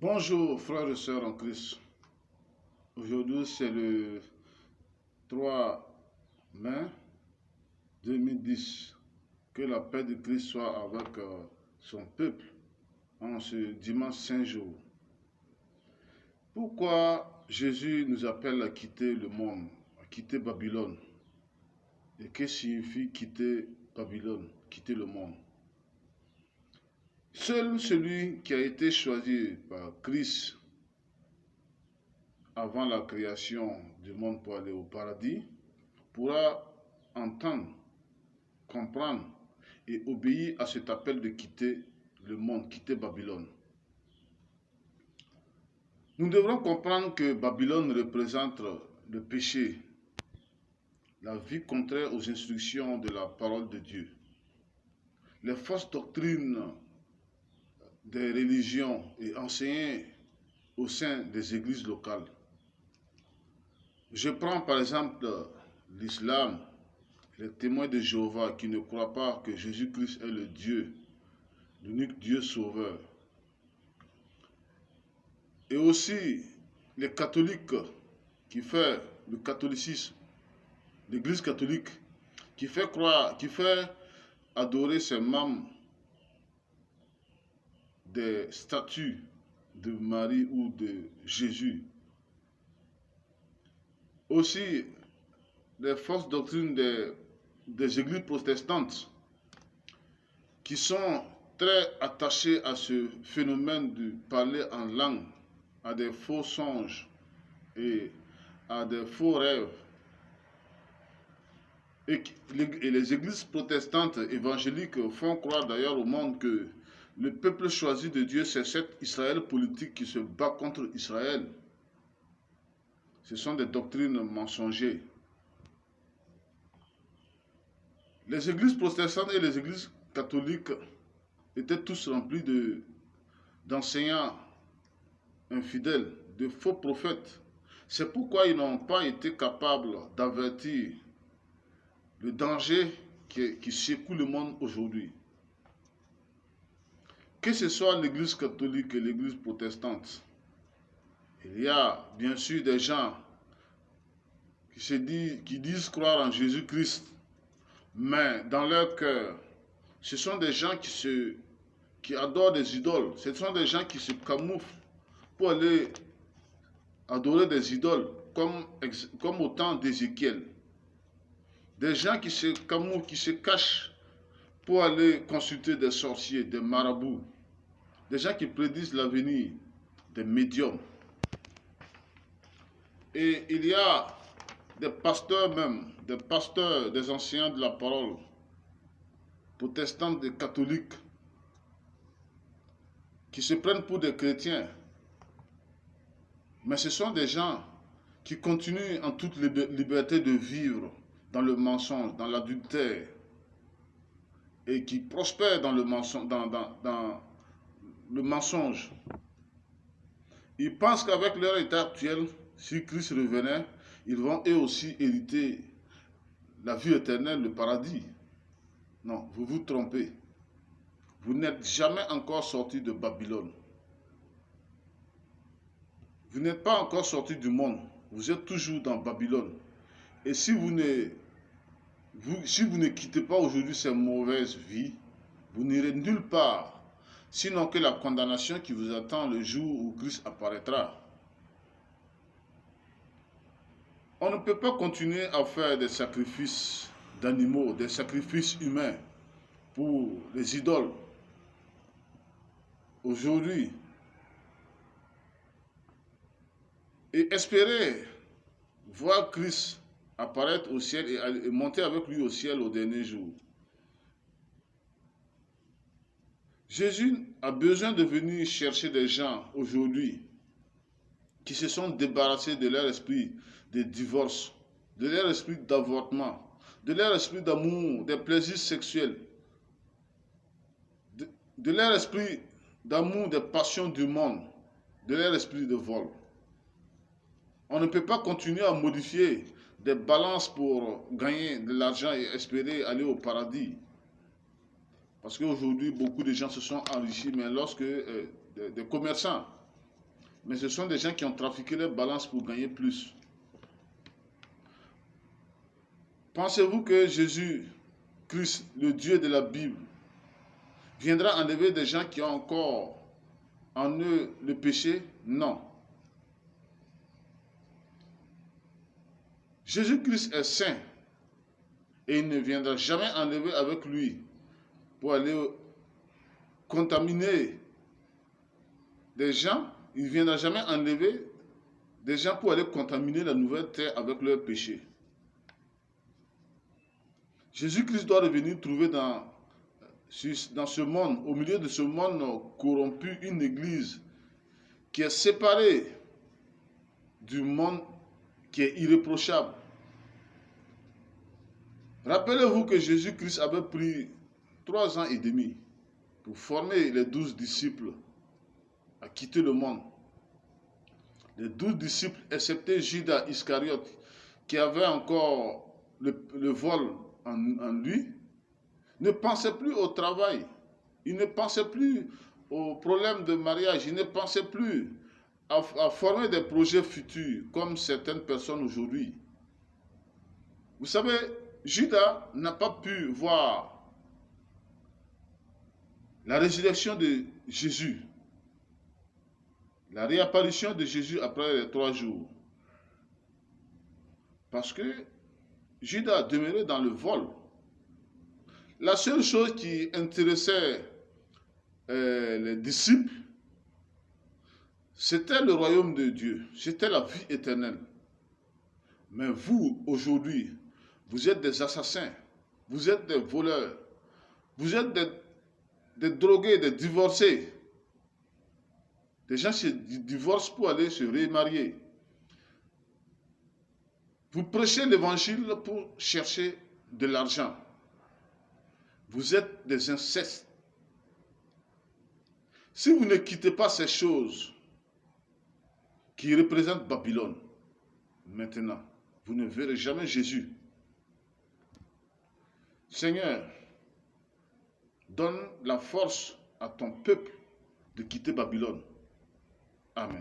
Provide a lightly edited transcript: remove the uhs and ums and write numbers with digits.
Bonjour frères et sœurs en Christ. Aujourd'hui c'est le 3 mai 2010. Que la paix de Christ soit avec son peuple en ce dimanche Saint jour. Pourquoi Jésus nous appelle à quitter le monde, à quitter Babylone? Et que signifie quitter Babylone, quitter le monde? Seul celui qui a été choisi par Christ avant la création du monde pour aller au paradis pourra entendre, comprendre et obéir à cet appel de quitter le monde, quitter Babylone. Nous devrons comprendre que Babylone représente le péché, la vie contraire aux instructions de la parole de Dieu, les fausses doctrines des religions et enseignées au sein des églises locales. Je prends par exemple l'islam, les témoins de Jéhovah qui ne croient pas que Jésus-Christ est le Dieu, l'unique Dieu sauveur. Et aussi les catholiques qui font le catholicisme, l'église catholique, qui fait croire, qui fait adorer ses membres des statues de Marie ou de Jésus. Aussi les fausses doctrines des églises protestantes qui sont très attachées à ce phénomène de parler en langue, à des faux songes et à des faux rêves. Et les églises protestantes évangéliques font croire d'ailleurs au monde que le peuple choisi de Dieu, c'est cet Israël politique qui se bat contre Israël. Ce sont des doctrines mensongères. Les églises protestantes et les églises catholiques étaient tous remplis d'enseignants infidèles, de faux prophètes. C'est pourquoi ils n'ont pas été capables d'avertir le danger qui secoue le monde aujourd'hui. Que ce soit l'église catholique et l'église protestante, il y a bien sûr des gens qui disent croire en Jésus-Christ, mais dans leur cœur, ce sont des gens qui adorent des idoles. Ce sont des gens qui se camouflent pour aller adorer des idoles, comme au temps d'Ézéchiel. Des gens qui se camouflent, qui se cachent pour aller consulter des sorciers, des marabouts. Des gens qui prédisent l'avenir, des médiums. Et il y a des pasteurs même, des pasteurs, des enseignants de la parole, protestants, des catholiques, qui se prennent pour des chrétiens. Mais ce sont des gens qui continuent en toute liberté de vivre dans le mensonge, dans l'adultère, et qui prospèrent dans le mensonge. Ils pensent qu'avec leur état actuel, si Christ revenait, ils vont eux aussi hériter la vie éternelle, le paradis. Non, vous vous trompez. Vous n'êtes jamais encore sorti de Babylone. Vous n'êtes pas encore sorti du monde. Vous êtes toujours dans Babylone. Et si vous ne quittez pas aujourd'hui cette mauvaise vie, vous n'irez nulle part, sinon que la condamnation qui vous attend le jour où Christ apparaîtra. On ne peut pas continuer à faire des sacrifices d'animaux, des sacrifices humains pour les idoles. Aujourd'hui, et espérer voir Christ apparaître au ciel et monter avec lui au ciel au dernier jour. Jésus a besoin de venir chercher des gens aujourd'hui qui se sont débarrassés de leur esprit de divorce, de leur esprit d'avortement, de leur esprit d'amour, des plaisirs sexuels, de leur esprit d'amour, des passions du monde, de leur esprit de vol. On ne peut pas continuer à modifier des balances pour gagner de l'argent et espérer aller au paradis. Parce qu'aujourd'hui, beaucoup de gens se sont enrichis, mais lorsque des commerçants mais ce sont des gens qui ont trafiqué les balances pour gagner plus. Pensez-vous que Jésus-Christ, le Dieu de la Bible, viendra enlever des gens qui ont encore en eux le péché? Non. Jésus-Christ est saint et il ne viendra jamais enlever avec lui pour aller contaminer des gens. Il ne viendra jamais enlever des gens pour aller contaminer la nouvelle terre avec leur péché. Jésus-Christ doit revenir trouver dans ce monde, au milieu de ce monde corrompu, une église qui est séparée du monde qui est irréprochable. Rappelez-vous que Jésus-Christ avait pris 3 ans et demi pour former les 12 disciples à quitter le monde. Les 12 disciples, excepté Judas Iscariote, qui avait encore le vol en lui, ne pensaient plus au travail. Ils ne pensaient plus aux problèmes de mariage. Ils ne pensaient plus à former des projets futurs comme certaines personnes aujourd'hui. Vous savez, Judas n'a pas pu voir la résurrection de Jésus, la réapparition de Jésus après les 3 jours. Parce que Judas demeurait dans le vol. La seule chose qui intéressait les disciples, c'était le royaume de Dieu, c'était la vie éternelle. Mais vous, aujourd'hui, vous êtes des assassins, vous êtes des voleurs, vous êtes des drogués, des divorcés. Des gens se divorcent pour aller se remarier. Vous prêchez l'évangile pour chercher de l'argent. Vous êtes des incestes. Si vous ne quittez pas ces choses qui représentent Babylone, maintenant, vous ne verrez jamais Jésus. Seigneur, donne la force à ton peuple de quitter Babylone. Amen.